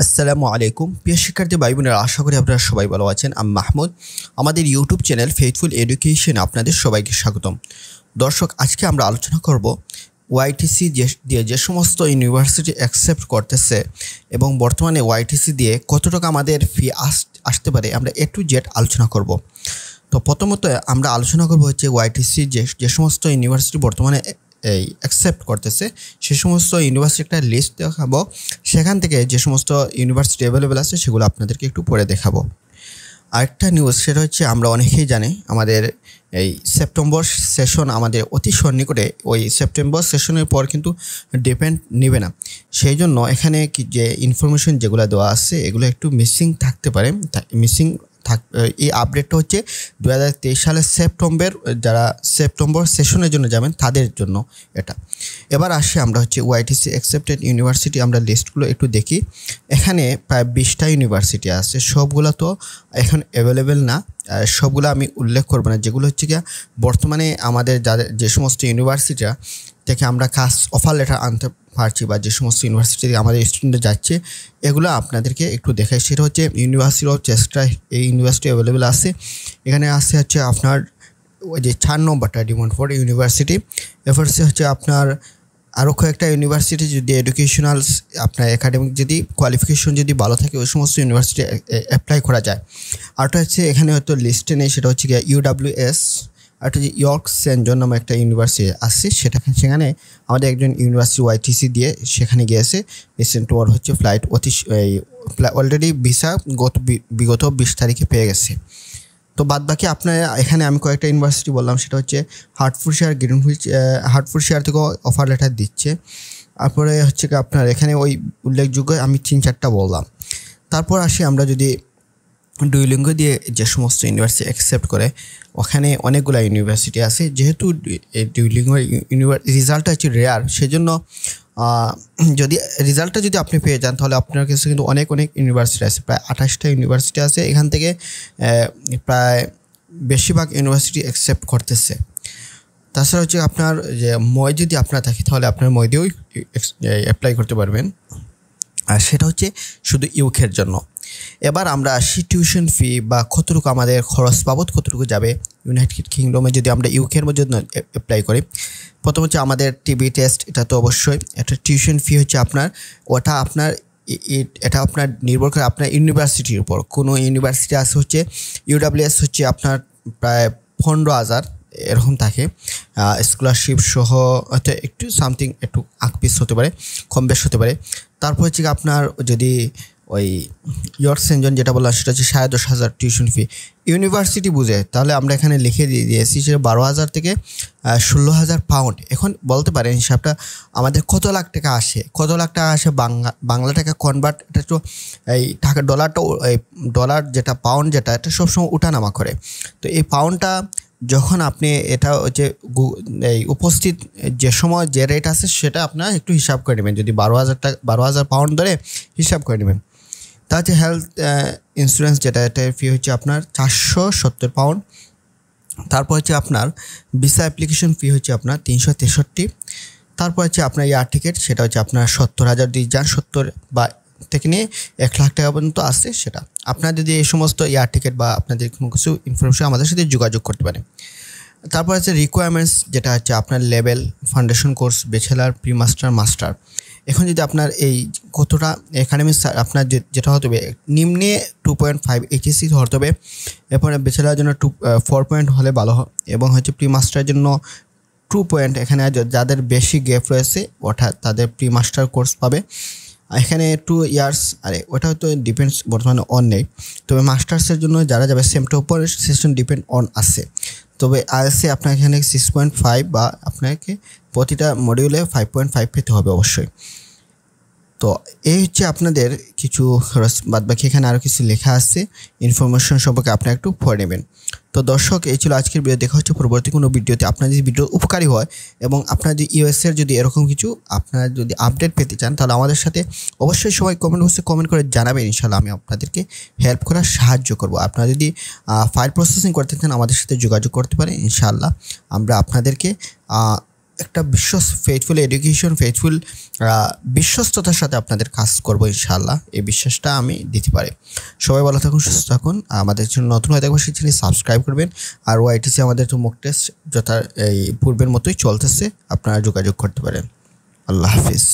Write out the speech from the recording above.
আসসালামু আলাইকুম প্রিয় শিক্ষার্থী ভাই বোনেরা, আশা করি আপনারা সবাই ভালো আছেন। আমি মাহমুদ, আমাদের ইউটিউব চ্যানেল ফেথফুল এডুকেশন আপনাদের সবাইকে স্বাগতম। দর্শক, আজকে আমরা আলোচনা করব ওআইটিসি দিয়ে যে সমস্ত ইউনিভার্সিটি অ্যাকসেপ্ট করতেছে এবং বর্তমানে ওআইটিসি দিয়ে কত টাকা আমাদের ফি আসতে পারে, আমরা এ টু জেড আলোচনা করব। তো প্রথমত আমরা আলোচনা করব হচ্ছে ওআইটিসি যে সমস্ত ইউনিভার্সিটি বর্তমানে এই অ্যাকসেপ্ট করতেছে সে সমস্ত ইউনিভার্সিটি একটা লিস্ট দেখাবো। সেখান থেকে যে সমস্ত ইউনিভার্সিটি অ্যাভেলেবেল আছে সেগুলো আপনাদেরকে একটু পড়ে দেখাবো। আরেকটা নিউজ, সেটা হচ্ছে আমরা অনেকেই জানি আমাদের এই সেপ্টেম্বর সেশন আমাদের অতি সন্নিকটে। ওই সেপ্টেম্বর সেশনের পর কিন্তু ডিপেন্ড নেবে না, সেই জন্য এখানে যে ইনফরমেশন যেগুলো দেওয়া আছে এগুলো একটু মিসিং থাকতে পারে। এই আপডেটটা হচ্ছে 2023 সালের যারা সেপ্টেম্বর সেশনের জন্য যাবেন তাদের জন্য এটা। এবার আসি আমরা হচ্ছে ওআইটিসি অ্যাকসেপ্টেড ইউনিভার্সিটি, আমরা লিস্টগুলো একটু দেখি। এখানে প্রায় 20টা ইউনিভার্সিটি আছে, সবগুলো তো এখন অ্যাভেলেবেল না, সবগুলো আমি উল্লেখ করব না। যেগুলো হচ্ছে গিয়ে বর্তমানে আমাদের যে সমস্ত ইউনিভার্সিটিরা থেকে আমরা কাজ অফার লেটার আনতে পারছি বা যে সমস্ত ইউনিভার্সিটি থেকে আমাদের স্টুডেন্ট যাচ্ছে এগুলো আপনাদেরকে একটু দেখাই। সেটা হচ্ছে ইউনিভার্সিটি অফ চেস্টার, এই ইউনিভার্সিটি অ্যাভেলেবেল আছে। এখানে আছে হচ্ছে আপনার ওই যে 4 নম্বরটা ডিমন্ডফোর্ড ইউনিভার্সিটি। এরপর হচ্ছে আপনার আরও কয়েকটা ইউনিভার্সিটি যদি এডুকেশনাল আপনার একাডেমিক যদি কোয়ালিফিকেশন যদি ভালো থাকে ওই সমস্ত ইউনিভার্সিটি অ্যাপ্লাই করা যায়। আরটা হচ্ছে এখানে হয়তো লিস্টে নেই, সেটা হচ্ছে গিয়ে ইউডাব্লিউএস। আরটা যে ইয়র্ক সেন্ট জন নামে একটা ইউনিভার্সিটি আসছে, সেখানে আমাদের একজন ইউনিভার্সিটি ওআইটিসি দিয়ে সেখানে গিয়েছে। রিসেন্ট ওর হচ্ছে ফ্লাইট অলরেডি ভিসা বিগত 20 তারিখে পেয়ে গেছে। তো বাদ বাকি আপনার এখানে আমি কয়েকটা ইউনিভার্সিটি বললাম, সেটা হচ্ছে হার্টফোর্ডশায়ার থেকেও অফার লেটার দিচ্ছে। তারপরে হচ্ছে কি আপনার এখানে ওই উল্লেখযোগ্য আমি 3-4টা বললাম। তারপর আসি আমরা যদি ডুওলিঙ্গো দিয়ে যে সমস্ত ইউনিভার্সিটি অ্যাকসেপ্ট করে, ওখানে অনেকগুলো ইউনিভার্সিটি আছে। যেহেতু ডুওলিঙ্গোর রেজাল্টটা হচ্ছে রেয়ার, সেজন্য যদি রেজাল্টটা যদি আপনি পেয়ে যান তাহলে আপনার কাছে কিন্তু অনেক ইউনিভার্সিটি আছে, প্রায় 28টা ইউনিভার্সিটি আছে। এখান থেকে প্রায় বেশিরভাগ ইউনিভার্সিটি অ্যাকসেপ্ট করতেছে। তাছাড়া হচ্ছে আপনার যে মই যদি আপনার থাকে তাহলে আপনার মই দিয়েও অ্যাপ্লাই করতে পারবেন, আর সেটা হচ্ছে শুধু ইউকের জন্য। এবার আমরা আসি টিউশন ফি বা কতটুকু আমাদের খরচ বাবদ কতটুকু যাবে ইউনাইটেড কিংডমে যদি আমরা ইউকের জন্য অ্যাপ্লাই করি। প্রথম হচ্ছে আমাদের টিবি টেস্ট, এটা তো অবশ্যই একটা টিউশন ফি হচ্ছে আপনার, এটা আপনার নির্ভর করে আপনার ইউনিভার্সিটির উপর। কোনো ইউনিভার্সিটি আছে হচ্ছে ইউডাব্লিউএস হচ্ছে আপনার প্রায় 15,000 এরকম থাকে, স্কলারশিপ সহ হয়তো একটু সামথিং একটু আকপিস হতে পারে, কম বেশ হতে পারে। তারপর হচ্ছে আপনার যদি ওই ইয়র্ক সেন্ট জন যেটা বললাম সেটা হচ্ছে 10,500 টিউশন ফি ইউনিভার্সিটি বুঝে, তাহলে আমরা এখানে লিখে দিয়েছি সেটা 12,000 থেকে 16,000 পাউন্ড। এখন বলতে পারেন হিসাবটা আমাদের কত লাখ টাকা আসে, বাংলা টাকা কনভার্ট। এটা তো এই টাকা ডলার যেটা পাউন্ড যেটা এটা সবসময় উঠানামা করে। তো এই পাউন্ডটা যখন আপনি এটা হচ্ছে এই উপস্থিত যে সময় যে রেট আছে সেটা আপনার একটু হিসাব করে নেবেন। যদি 12,000 পাউন্ড ধরে হিসাব করে নেবেন। তা হচ্ছে হেলথ ইন্স্যুরেন্স যেটা, এটার ফি হচ্ছে আপনার 470 পাউন্ড। তারপর হচ্ছে আপনার ভিসা অ্যাপ্লিকেশন ফি হচ্ছে আপনার 363। তারপর হচ্ছে আপনার এয়ার টিকিট, সেটা হচ্ছে আপনার 70,000 দিয়ে যান, 70 বা থেকে নিয়ে 1 লাখ টাকা পর্যন্ত আসছে। সেটা আপনার যদি এই সমস্ত এয়ার টিকিট বা আপনাদের কোনো কিছু ইনফরমেশন আমাদের সাথে যোগাযোগ করতে পারেন। তারপর হচ্ছে রিকোয়ারমেন্টস, যেটা হচ্ছে আপনার level, foundation course, bachelor, pre master, master. এখন যদি আপনার এই কতটা একাডেমিক আপনার যেটা হতে হবে নিম্নে 2.5 এইচএসসি হতে হবে। এরপরে ব্যাচেলারের জন্য 4 পয়েন্ট হলে ভালো হয়, এবং হচ্ছে প্রি মাস্টারের জন্য 2 পয়েন্ট। এখানে যাদের বেশি গ্যাপ রয়েছে অর্থাৎ তাদের প্রি মাস্টার কোর্স পাবে। এখানে 2 ইয়ার্স, ওটা হয়তো ডিপেন্ডস বর্তমানে অন নেই, তবে মাস্টার্সের জন্য যারা যাবে সেপ্টেম্বর সেশন ডিপেন্ড অন আছে। তবে আইএসএ আপনার এখানে 6.5 বা আপনাকে প্রতিটা মডিউলে 5.5 পেতে হবে অবশ্যই। তো এই হচ্ছে আপনাদের কিছু খরচ, বাদ বাকি এখানে আরও কিছু লেখা আছে ইনফরমেশন সম্পর্কে আপনারা একটু পড়ে নেবেন। তো দর্শক, এই ছিল আজকের ভিডিও। দেখা হচ্ছে পরবর্তী কোনো ভিডিওতে। আপনার যদি ভিডিও উপকারী হয় এবং আপনার যদি ইউএসএর যদি এরকম কিছু আপনারা যদি আপডেট পেতে চান তাহলে আমাদের সাথে অবশ্যই সবাই কমেন্ট বক্সে কমেন্ট করে জানাবেন। ইনশাআল্লাহ আমি আপনাদেরকে হেল্প করার সাহায্য করব। আপনারা যদি ফাইল প্রসেসিং করতে চান আমাদের সাথে যোগাযোগ করতে পারেন। ইনশাআল্লাহ আমরা আপনাদেরকে একটা ফেথফুল এডুকেশন, ফেথফুল বিশ্বস্ততার সাথে আপনাদের কাজ করবো ইনশাআল্লাহ। এই বিশ্বাসটা আমি দিতে পারি। সবাই ভালো থাকুন, সুস্থ থাকুন। আমাদের জন্য নতুন হয়ে থাকবে সেই চ্যানেল সাবস্ক্রাইব করবেন। আর ওআইটিসি আমাদের তো মক টেস্ট যথা এই পূর্বের মতোই চলতেছে, আপনারা যোগাযোগ করতে পারেন। আল্লাহ হাফিজ।